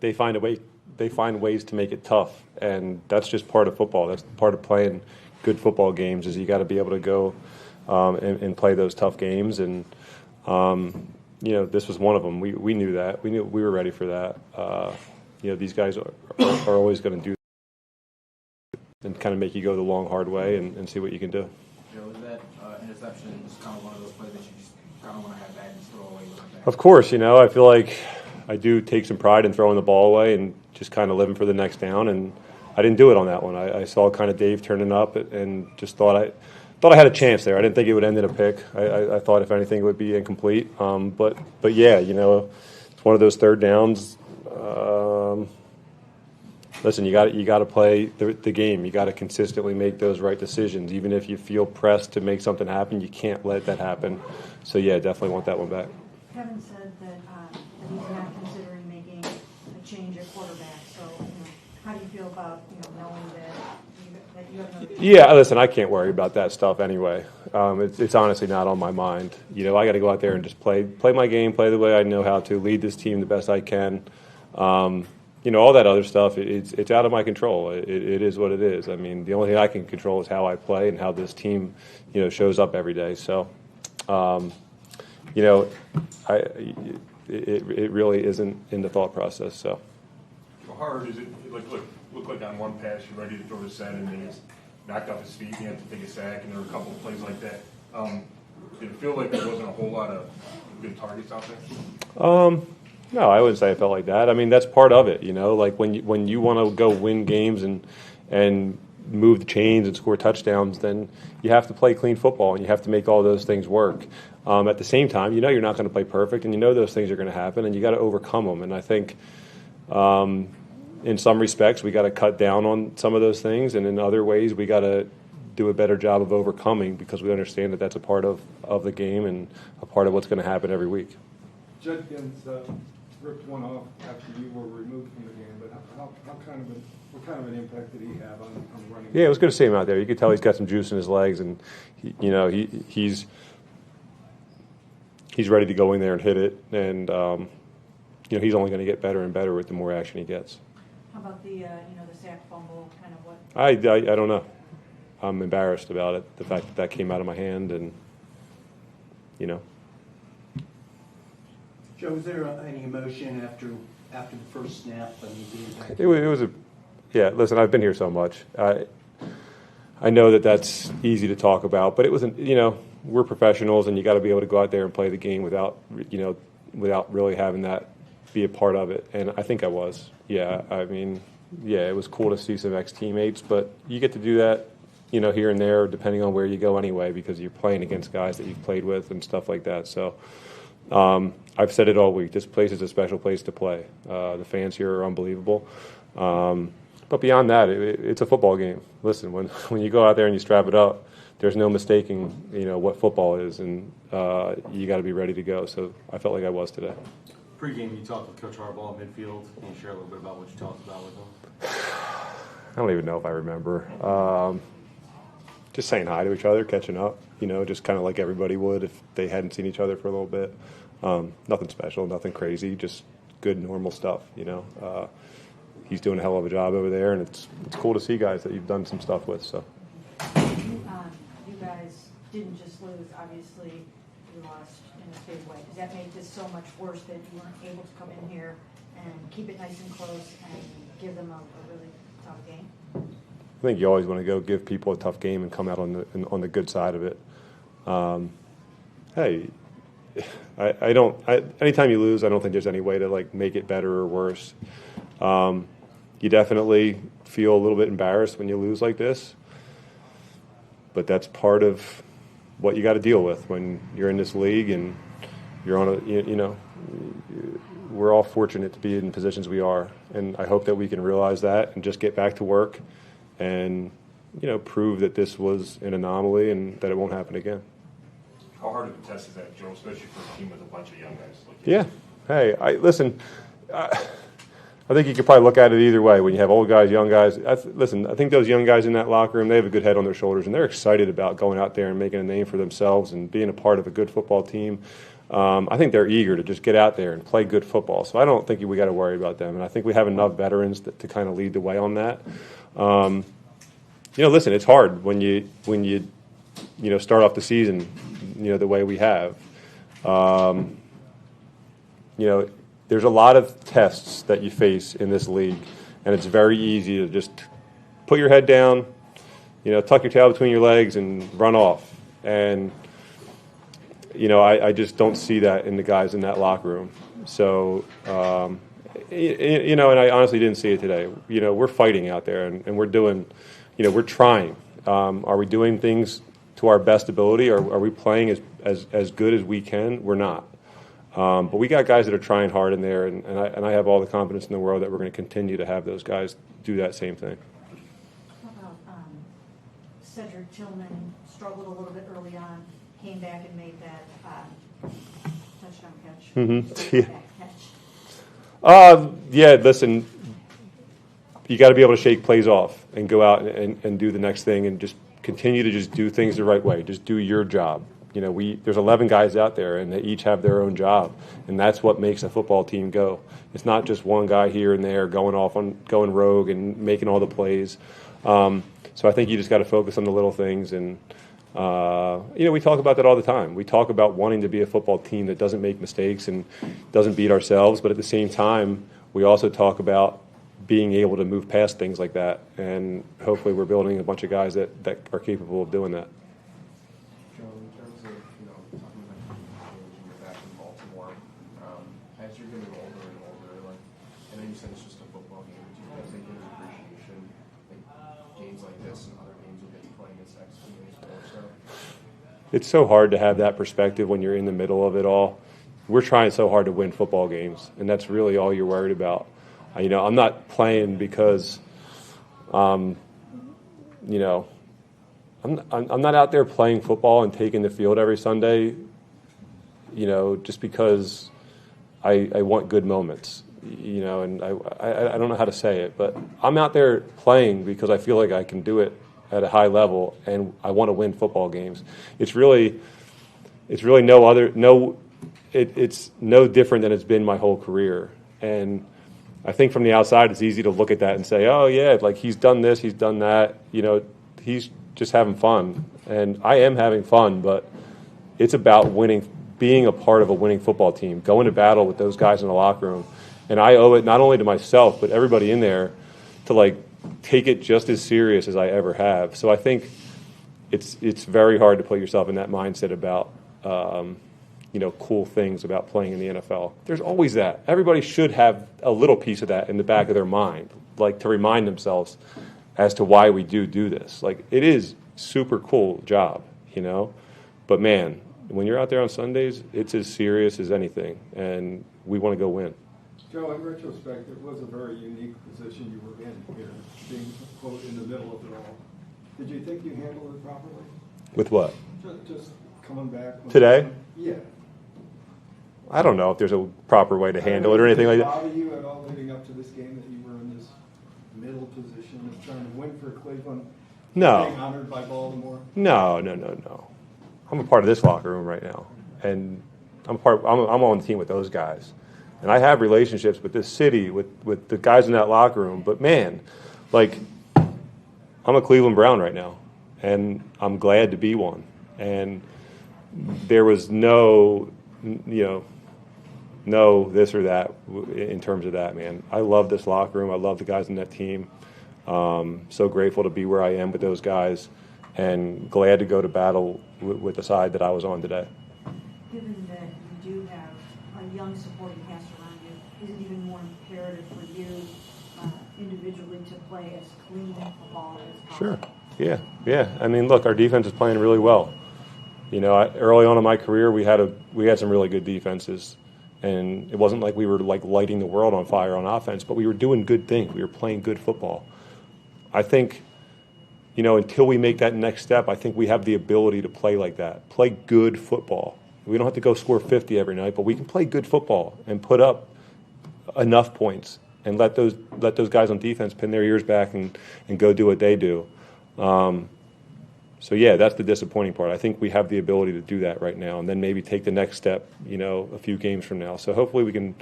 they find a way. They find ways to make it tough, and that's just part of football. That's part of playing good football games. Is you got to be able to go and play those tough games, and this was one of them. We knew that. We were ready for that. These guys are always going to do that and kind of make you go the long, hard way and see what you can do. Was that interception just kind of one of those plays that you just kind of want to have back and throw away? Of course, I feel like I do take some pride in throwing the ball away and just kind of living for the next down, and I didn't do it on that one. I saw kind of Dave turning up and just thought I had a chance there. I didn't think it would end in a pick. I thought if anything it would be incomplete. But yeah, it's one of those third downs. Listen, you got to play the game. You got to consistently make those right decisions. Even if you feel pressed to make something happen, you can't let that happen. So yeah, definitely want that one back. Kevin said that he's not considering making a change at quarterback. So how do you feel about knowing that you have no? Yeah, listen, I can't worry about that stuff anyway. It's honestly not on my mind. I got to go out there and just play my game, play the way I know how to, lead this team the best I can. All that other stuff, it's out of my control. It is what it is. I mean, the only thing I can control is how I play and how this team, shows up every day. So, it really isn't in the thought process. So, how hard is it? Look like on one pass you're ready to throw the set and then he's knocked off his feet and you have to take a sack, and there were a couple of plays like that. Did it feel like there wasn't a whole lot of good targets out there? No, I wouldn't say I felt like that. I mean, that's part of it, Like when you want to go win games and move the chains and score touchdowns, then you have to play clean football and you have to make all those things work. At the same time, you're not going to play perfect, and those things are going to happen, and you got to overcome them. And I think, in some respects, we got to cut down on some of those things, and in other ways, we got to do a better job of overcoming because we understand that that's a part of the game and a part of what's going to happen every week. Judkins ripped one off after you were removed from the game, but what kind of an impact did he have on running? Yeah, it was good to see him out there. You could tell he's got some juice in his legs, and he's ready to go in there and hit it, and he's only going to get better and better with the more action he gets. How about the sack fumble? Kind of what? I don't know. I'm embarrassed about it. The fact that came out of my hand, and Joe, was there any emotion after the first snap? It was yeah. Listen, I've been here so much. I know that's easy to talk about, but it wasn't. We're professionals, and you got to be able to go out there and play the game without really having that be a part of it. And I think I was. Yeah. I mean, yeah, it was cool to see some ex-teammates, but you get to do that, here and there, depending on where you go anyway, because you're playing against guys that you've played with and stuff like that. So. I've said it all week. This place is a special place to play. The fans here are unbelievable. But beyond that, it's a football game. Listen, when you go out there and you strap it up, there's no mistaking, what football is, and you got to be ready to go. So I felt like I was today. Pre-game, you talked with Coach Harbaugh at midfield. Can you share a little bit about what you talked about with him? I don't even know if I remember. Just saying hi to each other, catching up, just kind of like everybody would if they hadn't seen each other for a little bit. Nothing special, nothing crazy, just good, normal stuff, He's doing a hell of a job over there, and it's cool to see guys that you've done some stuff with. So. You guys didn't just lose, obviously you lost in a big way. Does that make this so much worse that you weren't able to come in here and keep it nice and close and give them a really tough game? I think you always want to go give people a tough game and come out on the good side of it. Hey, I don't. Anytime you lose, I don't think there's any way to make it better or worse. You definitely feel a little bit embarrassed when you lose like this, but that's part of what you got to deal with when you're in this league and you're on a. We're all fortunate to be in positions we are, and I hope that we can realize that and just get back to work. And, prove that this was an anomaly and that it won't happen again. How hard of a test is that, Joe, especially for a team with a bunch of young guys? Yeah. Hey, listen, I think you could probably look at it either way. When you have old guys, young guys, I think those young guys in that locker room, they have a good head on their shoulders, and they're excited about going out there and making a name for themselves and being a part of a good football team. I think they're eager to just get out there and play good football. So I don't think we got to worry about them. And I think we have enough veterans to kind of lead the way on that. Listen, it's hard when you start off the season, the way we have. There's a lot of tests that you face in this league, and it's very easy to just put your head down, tuck your tail between your legs and run off. And I just don't see that in the guys in that locker room. So, and I honestly didn't see it today. We're fighting out there, and we're doing, we're trying. Are we doing things to our best ability? Are we playing as good as we can? We're not. But we got guys that are trying hard in there, and I have all the confidence in the world that we're going to continue to have those guys do that same thing. How about Cedric Tillman struggled a little bit early on, came back and made that touchdown catch. Mm-hmm. Yeah. Listen, you got to be able to shake plays off and go out and do the next thing and just continue to just do things the right way. Just do your job. There's 11 guys out there, and they each have their own job, and that's what makes a football team go. It's not just one guy here and there going rogue and making all the plays. So I think you just got to focus on the little things, and we talk about that all the time. We talk about wanting to be a football team that doesn't make mistakes and doesn't beat ourselves, but at the same time, we also talk about being able to move past things like that, and hopefully we're building a bunch of guys that are capable of doing that. Joe, in terms of, talking about when you're back in Baltimore, as you're getting older and older, I know you said it's just a football game, but do you guys think there's appreciation, games like this and other games you'll get to play against X teams more so? It's so hard to have that perspective when you're in the middle of it all. We're trying so hard to win football games, and that's really all you're worried about. I'm not playing because, I'm not out there playing football and taking the field every Sunday, just because I want good moments, and I don't know how to say it, but I'm out there playing because I feel like I can do it at a high level, and I want to win football games. It's no different than it's been my whole career, and I think from the outside, it's easy to look at that and say, oh, yeah, he's done this, he's done that. He's just having fun. And I am having fun, but it's about winning, being a part of a winning football team, going to battle with those guys in the locker room. And I owe it not only to myself, but everybody in there to, take it just as serious as I ever have. So I think it's very hard to put yourself in that mindset about cool things about playing in the NFL. There's always that. Everybody should have a little piece of that in the back of their mind, to remind themselves as to why we do this. It is super cool job, But man, when you're out there on Sundays, it's as serious as anything, and we want to go win. Joe, in retrospect, it was a very unique position you were in here, being, quote, in the middle of it all. Did you think you handled it properly? With what? Just coming back. Today? Yeah. I don't know if there's a proper way to handle it or anything like that. Did it bother you at all leading up to this game that you were in this middle position of trying to win for Cleveland? No. Being honored by Baltimore? No. I'm a part of this locker room right now, and I'm on the team with those guys, and I have relationships with this city, with the guys in that locker room. But man, I'm a Cleveland Brown right now, and I'm glad to be one. And there was no this or that in terms of that, man. I love this locker room. I love the guys in that team. So grateful to be where I am with those guys, and glad to go to battle with the side that I was on today. Given that you do have a young supporting cast around you, is it even more imperative for you individually to play as clean football as possible? Sure. Yeah. I mean, look, our defense is playing really well. Early on in my career, we had some really good defenses, and it wasn't like we were lighting the world on fire on offense, but we were doing good things. We were playing good football. I think, until we make that next step, I think we have the ability to play like that, play good football. We don't have to go score 50 every night, but we can play good football and put up enough points and let those guys on defense pin their ears back and go do what they do. So yeah, that's the disappointing part. I think we have the ability to do that right now, and then maybe take the next step, a few games from now. So hopefully we can,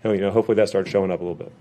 hopefully that starts showing up a little bit.